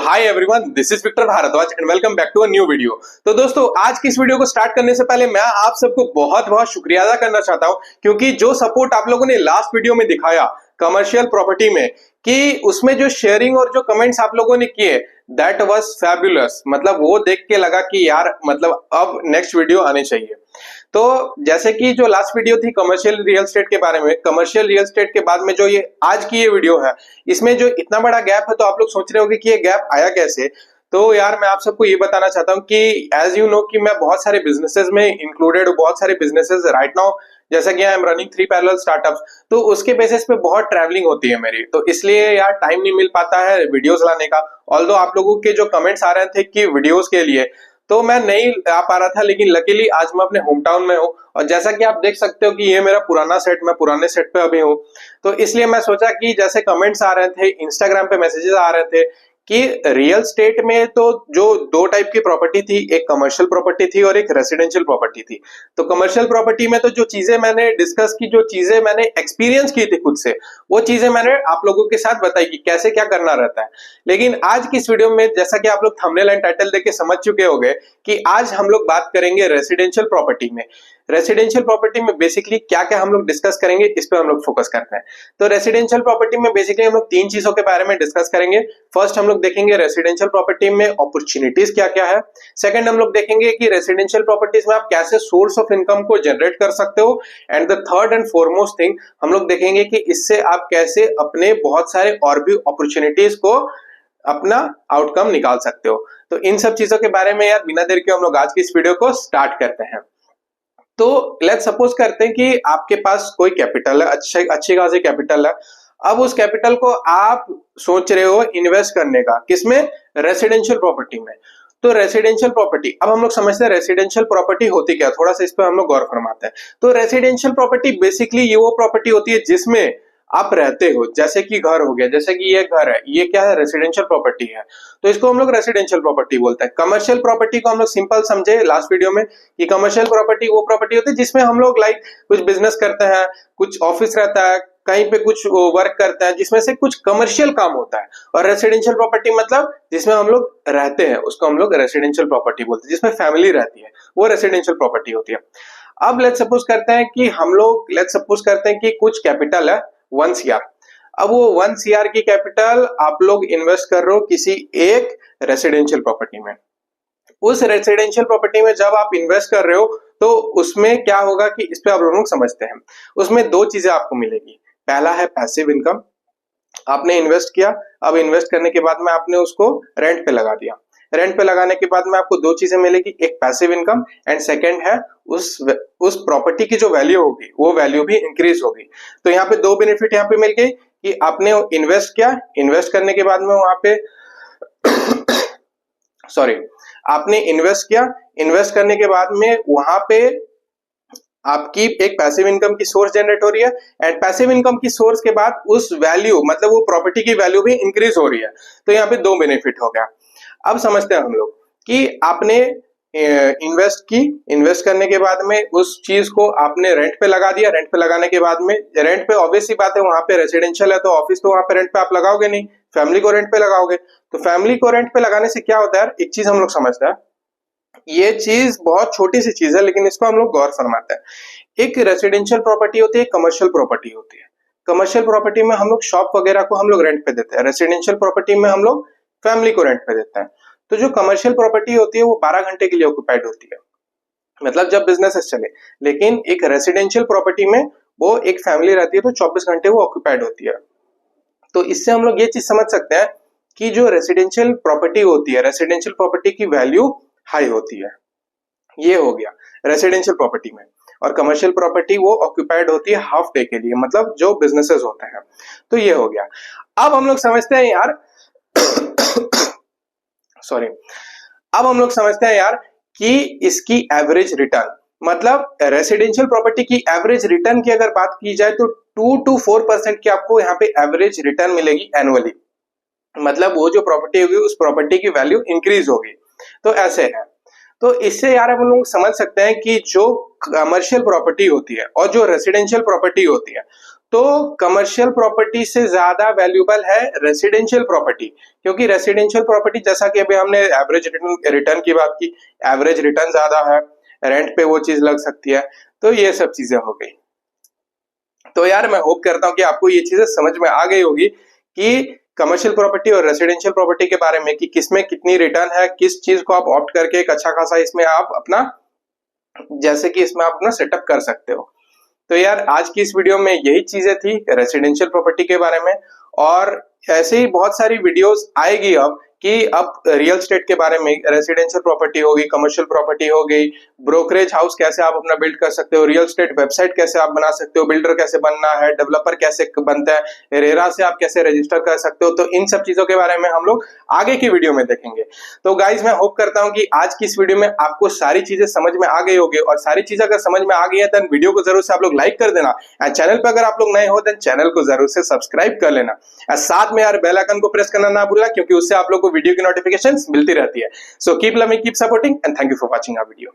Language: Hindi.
Hi everyone, this is Victor Bhardwaj and welcome back to a new video. तो दोस्तों, आज की इस वीडियो को स्टार्ट करने से पहले मैं आप सबको बहुत बहुत शुक्रिया अदा करना चाहता हूं, क्योंकि जो सपोर्ट आप लोगों ने लास्ट वीडियो में दिखाया कमर्शियल प्रॉपर्टी में, कि उसमें जो शेयरिंग और जो कमेंट्स आप लोगों ने किए, दैट वाज फैबुलस। मतलब वो देख के लगा कि यार, मतलब अब नेक्स्ट वीडियो आने चाहिए। तो जैसे कि जो लास्ट वीडियो थी कमर्शियल रियल एस्टेट के बारे में, कमर्शियल रियल एस्टेट के बाद में जो ये आज की ये वीडियो है, इसमें जो इतना बड़ा गैप है, तो आप लोग सोच रहे होंगे कि ये गैप आया कैसे। तो यार, मैं आप सबको ये बताना चाहता हूँ कि एज यू नो कि मैं बहुत सारे बिजनेसेस में इंक्लूडेड हूँ, बहुत सारे बिजनेसेस राइट नाउ, जैसा कि I am running 3 parallel startups. तो उसके बेसिस पे बहुत ट्रैवलिंग होती है मेरी, तो इसलिए यार टाइम नहीं मिल पाता है वीडियोस लाने का। ऑल्दो आप लोगों के जो कमेंट्स आ रहे थे कि वीडियोस के लिए, तो मैं नहीं आ पा रहा था, लेकिन लकीली आज मैं अपने होम टाउन में हूँ। और जैसा कि आप देख सकते हो कि ये मेरा पुराना सेट, मैं पुराने सेट पे अभी हूँ। तो इसलिए मैं सोचा कि जैसे कमेंट्स आ रहे थे, इंस्टाग्राम पे मैसेजेस आ रहे थे कि रियल स्टेट में तो जो दो टाइप की प्रॉपर्टी थी, एक कमर्शियल प्रॉपर्टी थी और एक रेसिडेंशियल प्रॉपर्टी थी। तो कमर्शियल प्रॉपर्टी में तो जो चीजें मैंने डिस्कस की, जो चीजें मैंने एक्सपीरियंस की थी खुद से, वो चीजें मैंने आप लोगों के साथ बताई कि कैसे क्या करना रहता है। लेकिन आज की इस वीडियो में, जैसा कि आप लोग थंबनेल एंड टाइटल देख के समझ चुके होंगे कि आज हम लोग बात करेंगे रेसिडेंशियल प्रॉपर्टी में। रेसिडेंशियल प्रॉपर्टी में बेसिकली क्या क्या हम लोग डिस्कस करेंगे, इस पे हम लोग फोकस करते हैं। तो रेसिडेंशियल प्रॉपर्टी में बेसिकली हम लोग 3 चीजों के बारे में डिस्कस करेंगे। फर्स्ट हम लोग देखेंगे रेसिडेंशियल प्रॉपर्टी में अपॉर्चुनिटीज क्या क्या है। सेकंड हम लोग देखेंगे कि रेसिडेंशियल प्रॉपर्टीज में आप कैसे सोर्स ऑफ इनकम को जनरेट कर सकते हो। And the third and foremost thing, हम लोग देखेंगे कि इससे आप कैसे अपने बहुत सारे और भी अपॉर्चुनिटीज को अपना आउटकम निकाल सकते हो। तो इन सब चीजों के बारे में यार बिना देर के हम लोग आज की इस वीडियो को स्टार्ट करते हैं। तो लेट्स सपोज करते हैं कि आपके पास कोई कैपिटल है, अच्छी खासी कैपिटल है। अब उस कैपिटल को आप सोच रहे हो इन्वेस्ट करने का, किसमें? रेसिडेंशियल प्रॉपर्टी में। तो रेसिडेंशियल प्रॉपर्टी, अब हम लोग समझते हैं रेसिडेंशियल प्रॉपर्टी होती क्या, थोड़ा सा इस पर हम लोग गौर फरमाते हैं। तो रेसिडेंशियल प्रॉपर्टी बेसिकली ये वो प्रॉपर्टी होती है जिसमें आप रहते हो, जैसे कि घर हो गया, जैसे कि ये घर है, ये क्या है? रेसिडेंशियल प्रॉपर्टी है। तो इसको हम लोग रेसिडेंशियल प्रॉपर्टी बोलते हैं। कमर्शियल प्रॉपर्टी को हम लोग सिंपल समझे लास्ट वीडियो में कि कमर्शियल प्रॉपर्टी वो प्रॉपर्टी होती है जिसमें हम लोग लाइक कुछ बिजनेस करते हैं, कुछ ऑफिस रहता है, कहीं पे कुछ वर्क करते हैं, जिसमें से कुछ कमर्शियल काम होता है। और रेसिडेंशियल प्रॉपर्टी मतलब जिसमें हम लोग रहते हैं, उसको हम लोग रेसिडेंशियल प्रॉपर्टी बोलते हैं। जिसमें फैमिली रहती है, वो रेसिडेंशियल प्रॉपर्टी होती है। अब लेट्स सपोज करते हैं कि कुछ कैपिटल है 1 CR। अब वो 1 CR की कैपिटल आप लोग इन्वेस्ट कर रहे हो किसी एक रेसिडेंशियल प्रॉपर्टी में। उस रेसिडेंशियल प्रॉपर्टी में जब आप इन्वेस्ट कर रहे हो, तो उसमें क्या होगा कि इस पे आप लोग समझते हैं। उसमें 2 चीजें आपको मिलेगी। पहला है पैसिव इनकम। आपने इन्वेस्ट किया, अब इन्वेस्ट करने के बाद में आपने उसको रेंट पे लगा दिया। रेंट पे लगाने के बाद में आपको 2 चीजें मिलेगी, एक पैसिव इनकम एंड सेकंड है उस प्रॉपर्टी की जो वैल्यू होगी, वो वैल्यू भी इंक्रीज होगी। तो यहाँ पे 2 बेनिफिट यहाँ पे मिल गई कि आपने इन्वेस्ट किया, इन्वेस्ट करने के बाद में वहां पे सॉरी, आपने इन्वेस्ट किया, इन्वेस्ट करने के बाद में वहां पे आपकी एक पैसिव इनकम की सोर्स जनरेट हो रही है। एंड पैसिव इनकम की सोर्स के बाद उस वैल्यू, मतलब वो प्रॉपर्टी की वैल्यू भी इंक्रीज हो रही है। तो यहाँ पे 2 बेनिफिट हो गया। अब समझते हैं हम लोग कि आपने इन्वेस्ट की, इन्वेस्ट करने के बाद में उस चीज को आपने रेंट पे लगा दिया। रेंट पे लगाने के बाद में, रेंट पे ऑब्वियस सी बात है, वहां पे रेसिडेंशियल है तो ऑफिस तो वहां पे रेंट पे आप लगाओगे नहीं, फैमिली को रेंट पे लगाओगे। तो फैमिली को रेंट पे लगाने से क्या होता है यार, एक चीज हम लोग समझते हैं, ये चीज बहुत छोटी सी चीज है, लेकिन इसको हम लोग गौर फरमाते हैं। एक रेसिडेंशियल प्रॉपर्टी होती है, कमर्शियल प्रॉपर्टी होती है। कमर्शियल प्रॉपर्टी में हम लोग शॉप वगैरह को हम लोग रेंट पे देते हैं, रेसिडेंशियल प्रॉपर्टी में हम लोग फैमिली को रेंट पे देते हैं। तो जो कमर्शियल प्रॉपर्टी होती है वो 12 घंटे के लिए ऑक्यूपाइड होती है, मतलब जब बिजनेस चले। लेकिन एक रेसिडेंशियल प्रॉपर्टी में वो एक फैमिली रहती है तो 24 घंटे वो ऑक्यूपाइड होती है। तो इससे हम लोग ये चीज समझ सकते हैं कि जो रेसिडेंशियल प्रॉपर्टी होती है, रेसिडेंशियल प्रॉपर्टी की वैल्यू हाई होती है। ये हो गया रेसिडेंशियल प्रॉपर्टी में। और कमर्शियल प्रॉपर्टी वो ऑक्यूपाइड होती है हाफ डे के लिए, मतलब जो बिजनेसेस होते हैं। तो ये हो गया। अब हम लोग समझते हैं यार सॉरी, अब हम लोग समझते हैं यार कि इसकी एवरेज रिटर्न, मतलब रेसिडेंशियल प्रॉपर्टी की एवरेज रिटर्न की अगर बात की जाए तो 2 to 4% की आपको यहाँ पे एवरेज रिटर्न मिलेगी एनुअली। मतलब वो जो प्रॉपर्टी होगी उस प्रॉपर्टी की वैल्यू इंक्रीज होगी। तो ऐसे है। तो इससे यार हम लोग समझ सकते हैं कि जो कमर्शियल प्रॉपर्टी होती है और जो रेसिडेंशियल प्रॉपर्टी होती है, तो कमर्शियल प्रॉपर्टी से ज्यादा वैल्यूएबल है रेसिडेंशियल प्रॉपर्टी, क्योंकि रेसिडेंशियल प्रॉपर्टी जैसा कि अभी हमने एवरेज रिटर्न की बात की, एवरेज रिटर्न ज्यादा है, रेंट पे वो चीज लग सकती है, तो ये सब चीजें हो गई। तो यार मैं होप करता हूँ कि आपको ये चीजें समझ में आ गई होगी कि कमर्शियल प्रॉपर्टी और रेसिडेंशियल प्रॉपर्टी के बारे में, कि किसमें कितनी रिटर्न है, किस चीज को आप ऑप्ट करके एक अच्छा खासा इसमें आप अपना, जैसे कि इसमें आप अपना सेटअप कर सकते हो। तो यार आज की इस वीडियो में यही चीजें थी रेसिडेंशियल प्रॉपर्टी के बारे में, और ऐसे ही बहुत सारी वीडियोस आएगी अब कि अब रियल एस्टेट के बारे में, रेसिडेंशियल प्रॉपर्टी होगी, कमर्शियल प्रॉपर्टी हो गई, ब्रोकरेज हाउस कैसे आप अपना बिल्ड कर सकते हो, रियल एस्टेट वेबसाइट कैसे आप बना सकते हो, बिल्डर कैसे बनना है, डेवलपर कैसे बनता है, रेरा से आप कैसे रजिस्टर कर सकते हो। तो इन सब चीजों के बारे में हम लोग आगे की वीडियो में देखेंगे। तो गाइज मैं होप करता हूं कि आज की इस वीडियो में आपको सारी चीजें समझ में आ गई होगी, और सारी चीजें अगर समझ में आ गई है देन वीडियो को जरूर से आप लोग लाइक कर देना, एंड चैनल पर अगर आप लोग नए हो देन चैनल को जरूर से सब्सक्राइब कर लेना, और साथ में यार बेल आइकन को प्रेस करना ना भूलना, क्योंकि उससे आप लोग को वीडियो की नोटिफिकेशंस मिलती रहती है। So keep loving, keep supporting, and thank you for watching our video.